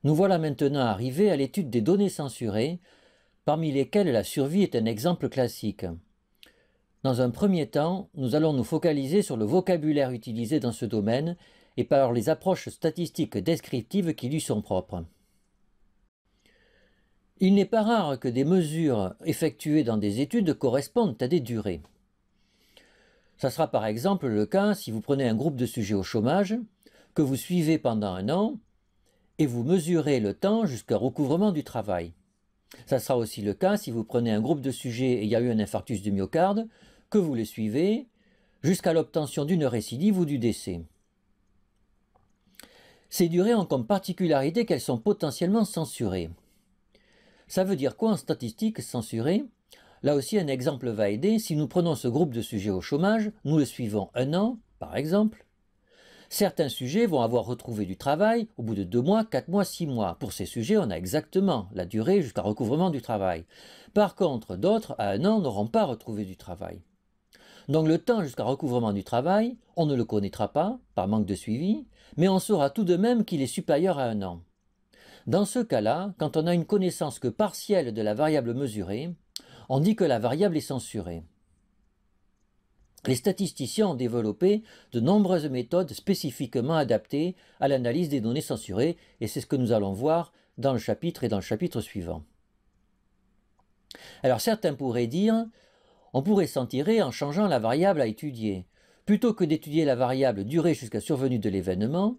Nous voilà maintenant arrivés à l'étude des données censurées, parmi lesquelles la survie est un exemple classique. Dans un premier temps, nous allons nous focaliser sur le vocabulaire utilisé dans ce domaine et par les approches statistiques descriptives qui lui sont propres. Il n'est pas rare que des mesures effectuées dans des études correspondent à des durées. Ça sera par exemple le cas si vous prenez un groupe de sujets au chômage, que vous suivez pendant un an, et vous mesurez le temps jusqu'au recouvrement du travail. Ça sera aussi le cas si vous prenez un groupe de sujets et il y a eu un infarctus du myocarde, que vous les suivez jusqu'à l'obtention d'une récidive ou du décès. Ces durées ont comme particularité qu'elles sont potentiellement censurées. Ça veut dire quoi en statistique censurée? Là aussi, un exemple va aider. Si nous prenons ce groupe de sujets au chômage, nous le suivons un an, par exemple. Certains sujets vont avoir retrouvé du travail au bout de 2 mois, 4 mois, 6 mois. Pour ces sujets, on a exactement la durée jusqu'à recouvrement du travail. Par contre, d'autres, à un an, n'auront pas retrouvé du travail. Donc le temps jusqu'à recouvrement du travail, on ne le connaîtra pas, par manque de suivi, mais on saura tout de même qu'il est supérieur à un an. Dans ce cas-là, quand on a une connaissance que partielle de la variable mesurée, on dit que la variable est censurée. Les statisticiens ont développé de nombreuses méthodes spécifiquement adaptées à l'analyse des données censurées, et c'est ce que nous allons voir dans le chapitre et dans le chapitre suivant. Alors certains pourraient dire, on pourrait s'en tirer en changeant la variable à étudier. Plutôt que d'étudier la variable durée jusqu'à survenue de l'événement,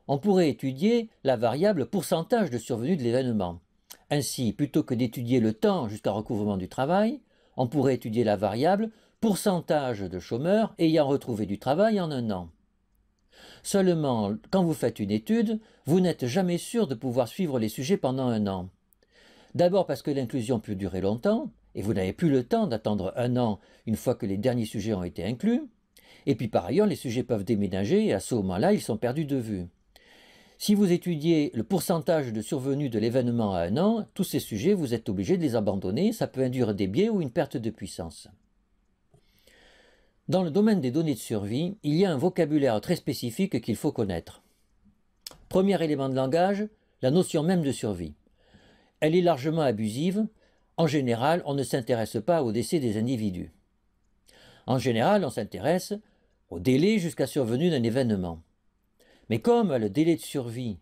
on pourrait étudier la variable pourcentage de survenue de l'événement. Ainsi, plutôt que d'étudier le temps jusqu'à recouvrement du travail, on pourrait étudier la variable pourcentage de chômeurs ayant retrouvé du travail en un an. Seulement, quand vous faites une étude, vous n'êtes jamais sûr de pouvoir suivre les sujets pendant un an. D'abord parce que l'inclusion peut durer longtemps, et vous n'avez plus le temps d'attendre un an une fois que les derniers sujets ont été inclus. Et puis par ailleurs, les sujets peuvent déménager et à ce moment-là, ils sont perdus de vue. Si vous étudiez le pourcentage de survenue de l'événement à un an, tous ces sujets, vous êtes obligé de les abandonner, ça peut induire des biais ou une perte de puissance. Dans le domaine des données de survie, il y a un vocabulaire très spécifique qu'il faut connaître. Premier élément de langage, la notion même de survie. Elle est largement abusive. En général, on ne s'intéresse pas au décès des individus. En général, on s'intéresse au délai jusqu'à survenue d'un événement. Mais comme le délai de survie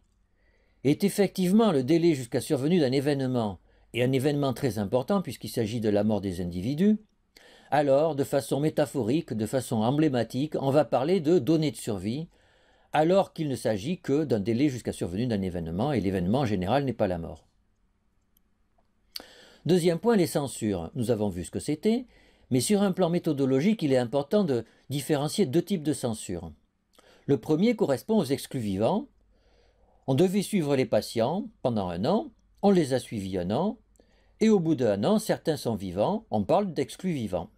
est effectivement le délai jusqu'à survenue d'un événement, et un événement très important puisqu'il s'agit de la mort des individus, alors, de façon métaphorique, de façon emblématique, on va parler de données de survie, alors qu'il ne s'agit que d'un délai jusqu'à survenue d'un événement, et l'événement en général n'est pas la mort. Deuxième point, les censures. Nous avons vu ce que c'était, mais sur un plan méthodologique, il est important de différencier 2 types de censure. Le premier correspond aux exclus vivants. On devait suivre les patients pendant un an, on les a suivis un an, et au bout d'un an, certains sont vivants, on parle d'exclus vivants.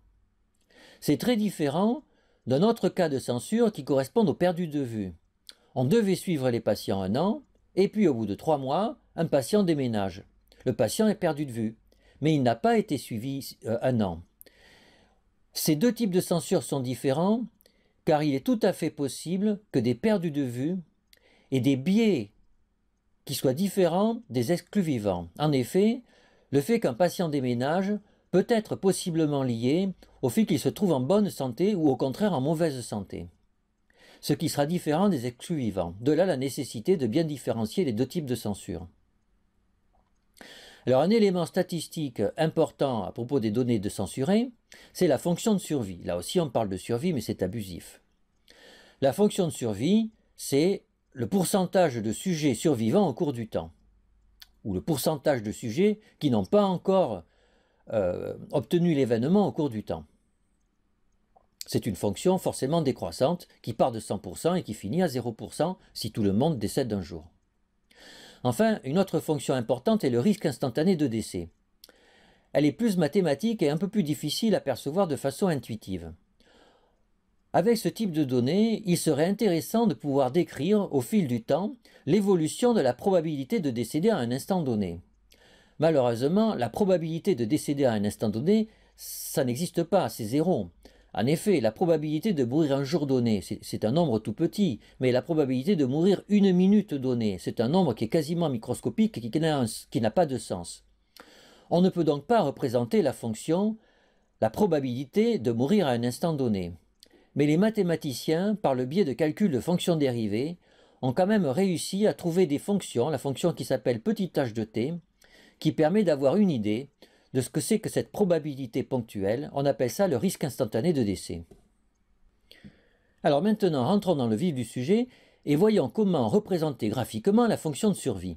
C'est très différent d'un autre cas de censure qui correspond aux perdus de vue. On devait suivre les patients un an, et puis au bout de 3 mois, un patient déménage. Le patient est perdu de vue, mais il n'a pas été suivi un an. Ces 2 types de censure sont différents, car il est tout à fait possible que des perdus de vue aient des biais qui soient différents des exclus vivants. En effet, le fait qu'un patient déménage peut être possiblement lié au fait qu'il se trouve en bonne santé ou au contraire en mauvaise santé, ce qui sera différent des exclus vivants. De là la nécessité de bien différencier les 2 types de censure. Alors un élément statistique important à propos des données de censurées, c'est la fonction de survie. Là aussi on parle de survie mais c'est abusif. La fonction de survie, c'est le pourcentage de sujets survivants au cours du temps, ou le pourcentage de sujets qui n'ont pas encore obtenu l'événement au cours du temps. C'est une fonction forcément décroissante qui part de 100% et qui finit à 0% si tout le monde décède un jour. Enfin, une autre fonction importante est le risque instantané de décès. Elle est plus mathématique et un peu plus difficile à percevoir de façon intuitive. Avec ce type de données, il serait intéressant de pouvoir décrire au fil du temps l'évolution de la probabilité de décéder à un instant donné. Malheureusement, la probabilité de décéder à un instant donné, ça n'existe pas, c'est 0. En effet, la probabilité de mourir un jour donné, c'est un nombre tout petit, mais la probabilité de mourir une minute donnée, c'est un nombre qui est quasiment microscopique et qui n'a pas de sens. On ne peut donc pas représenter la fonction, la probabilité de mourir à un instant donné. Mais les mathématiciens, par le biais de calculs de fonctions dérivées, ont quand même réussi à trouver des fonctions, la fonction qui s'appelle petit h de t, qui permet d'avoir une idée de ce que c'est que cette probabilité ponctuelle. On appelle ça le risque instantané de décès. Alors maintenant, rentrons dans le vif du sujet et voyons comment représenter graphiquement la fonction de survie.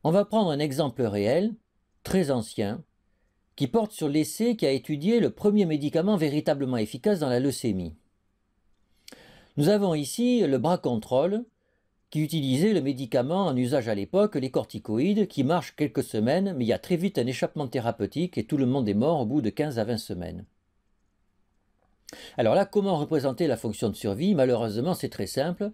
On va prendre un exemple réel, très ancien, qui porte sur l'essai qui a étudié le premier médicament véritablement efficace dans la leucémie. Nous avons ici le bras contrôle qui utilisait le médicament en usage à l'époque, les corticoïdes, qui marchent quelques semaines, mais il y a très vite un échappement thérapeutique et tout le monde est mort au bout de 15 à 20 semaines. Alors là, comment représenter la fonction de survie? Malheureusement, c'est très simple.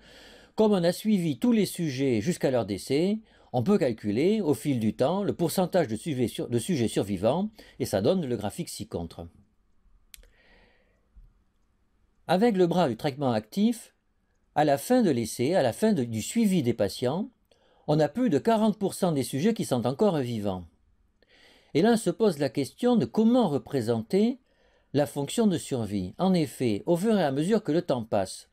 Comme on a suivi tous les sujets jusqu'à leur décès, on peut calculer au fil du temps le pourcentage de sujets survivants et ça donne le graphique ci-contre. Avec le bras du traitement actif, à la fin de l'essai, à la fin du suivi des patients, on a plus de 40% des sujets qui sont encore vivants. Et là, on se pose la question de comment représenter la fonction de survie. En effet, au fur et à mesure que le temps passe,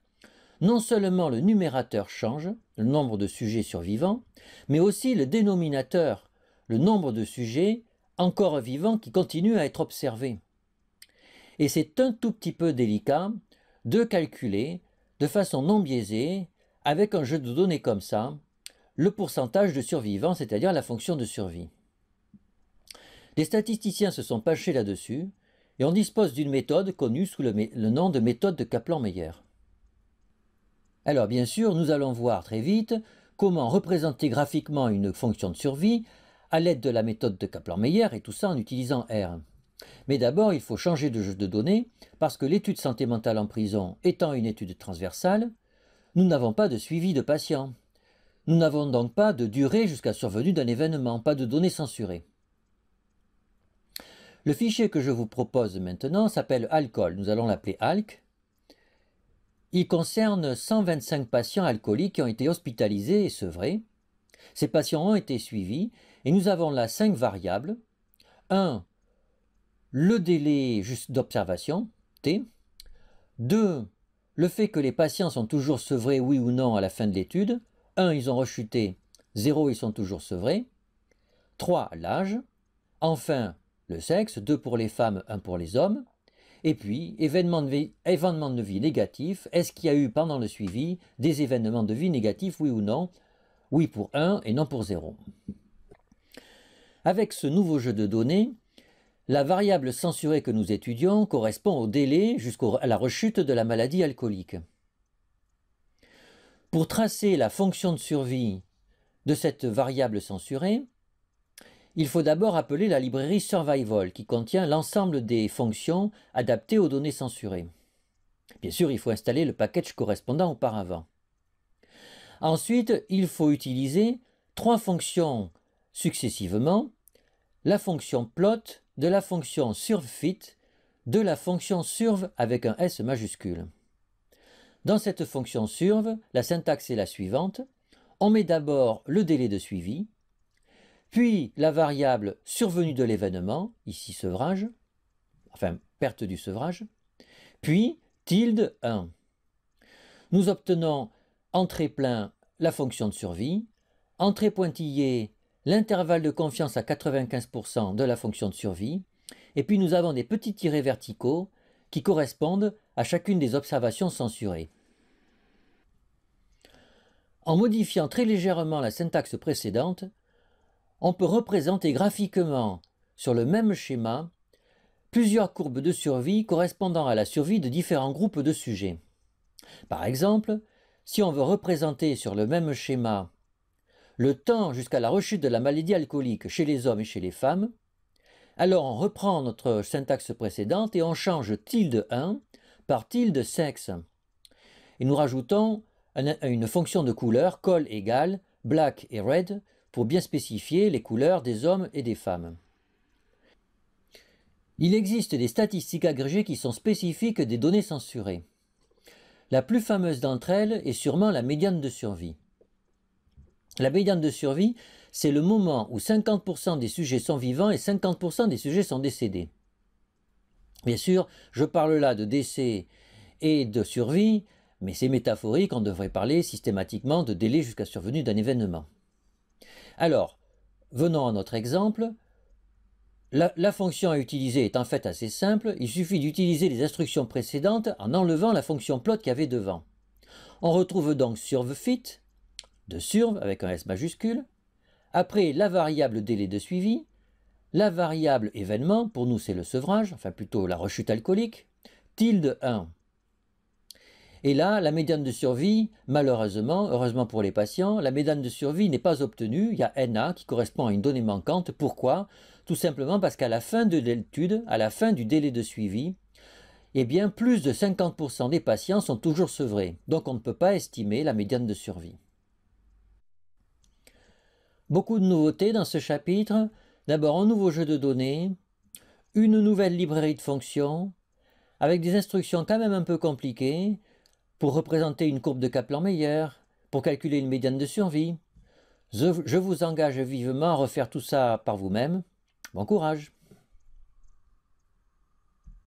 non seulement le numérateur change, le nombre de sujets survivants, mais aussi le dénominateur, le nombre de sujets encore vivants qui continuent à être observés. Et c'est un tout petit peu délicat de calculer de façon non biaisée, avec un jeu de données comme ça, le pourcentage de survivants, c'est-à-dire la fonction de survie. Les statisticiens se sont penchés là-dessus et on dispose d'une méthode connue sous le nom de méthode de Kaplan-Meier. Alors bien sûr, nous allons voir très vite comment représenter graphiquement une fonction de survie à l'aide de la méthode de Kaplan-Meier et tout ça en utilisant R. Mais d'abord, il faut changer de jeu de données parce que l'étude santé mentale en prison étant une étude transversale, nous n'avons pas de suivi de patients. Nous n'avons donc pas de durée jusqu'à survenue d'un événement, pas de données censurées. Le fichier que je vous propose maintenant s'appelle alcool. Nous allons l'appeler ALK. Il concerne 125 patients alcooliques qui ont été hospitalisés et sevrés. Ces patients ont été suivis et nous avons là 5 variables. 1. Le délai d'observation, T. 2. Le fait que les patients sont toujours sevrés, oui ou non, à la fin de l'étude. 1. Ils ont rechuté. 0. Ils sont toujours sevrés. 3. L'âge. Enfin, le sexe. 2 pour les femmes, 1 pour les hommes. Et puis, événements de vie négatifs. Est-ce qu'il y a eu pendant le suivi des événements de vie négatifs, oui ou non? Oui pour 1 et non pour 0. Avec ce nouveau jeu de données, la variable censurée que nous étudions correspond au délai jusqu'à la rechute de la maladie alcoolique. Pour tracer la fonction de survie de cette variable censurée, il faut d'abord appeler la librairie Survival qui contient l'ensemble des fonctions adaptées aux données censurées. Bien sûr, il faut installer le package correspondant auparavant. Ensuite, il faut utiliser 3 fonctions successivement, la fonction plot, de la fonction survFit, de la fonction surv avec un S majuscule. Dans cette fonction surv, la syntaxe est la suivante. On met d'abord le délai de suivi, puis la variable survenue de l'événement, ici sevrage, enfin perte du sevrage, puis tilde 1. Nous obtenons entrée plein la fonction de survie, entrée pointillée l'intervalle de confiance à 95% de la fonction de survie, et puis nous avons des petits tirets verticaux qui correspondent à chacune des observations censurées. En modifiant très légèrement la syntaxe précédente, on peut représenter graphiquement sur le même schéma plusieurs courbes de survie correspondant à la survie de différents groupes de sujets. Par exemple, si on veut représenter sur le même schéma le temps jusqu'à la rechute de la maladie alcoolique chez les hommes et chez les femmes, alors on reprend notre syntaxe précédente et on change tilde 1 par tilde sexe. Et nous rajoutons une fonction de couleur col égale black et red pour bien spécifier les couleurs des hommes et des femmes. Il existe des statistiques agrégées qui sont spécifiques des données censurées. La plus fameuse d'entre elles est sûrement la médiane de survie. La médiane de survie, c'est le moment où 50% des sujets sont vivants et 50% des sujets sont décédés. Bien sûr, je parle là de décès et de survie, mais c'est métaphorique, on devrait parler systématiquement de délai jusqu'à survenue d'un événement. Alors, venons à notre exemple. La fonction à utiliser est en fait assez simple, il suffit d'utiliser les instructions précédentes en enlevant la fonction plot qu'il y avait devant. On retrouve donc survFit, de surv avec un S majuscule, après la variable délai de suivi, la variable événement, pour nous c'est le sevrage, enfin plutôt la rechute alcoolique, tilde 1. Et là, la médiane de survie, malheureusement, heureusement pour les patients, la médiane de survie n'est pas obtenue, il y a NA qui correspond à une donnée manquante. Pourquoi? Tout simplement parce qu'à la fin de l'étude, à la fin du délai de suivi, eh bien, plus de 50% des patients sont toujours sevrés. Donc on ne peut pas estimer la médiane de survie. Beaucoup de nouveautés dans ce chapitre. D'abord, un nouveau jeu de données, une nouvelle librairie de fonctions, avec des instructions quand même un peu compliquées, pour représenter une courbe de Kaplan-Meier, pour calculer une médiane de survie. Je vous engage vivement à refaire tout ça par vous-même. Bon courage!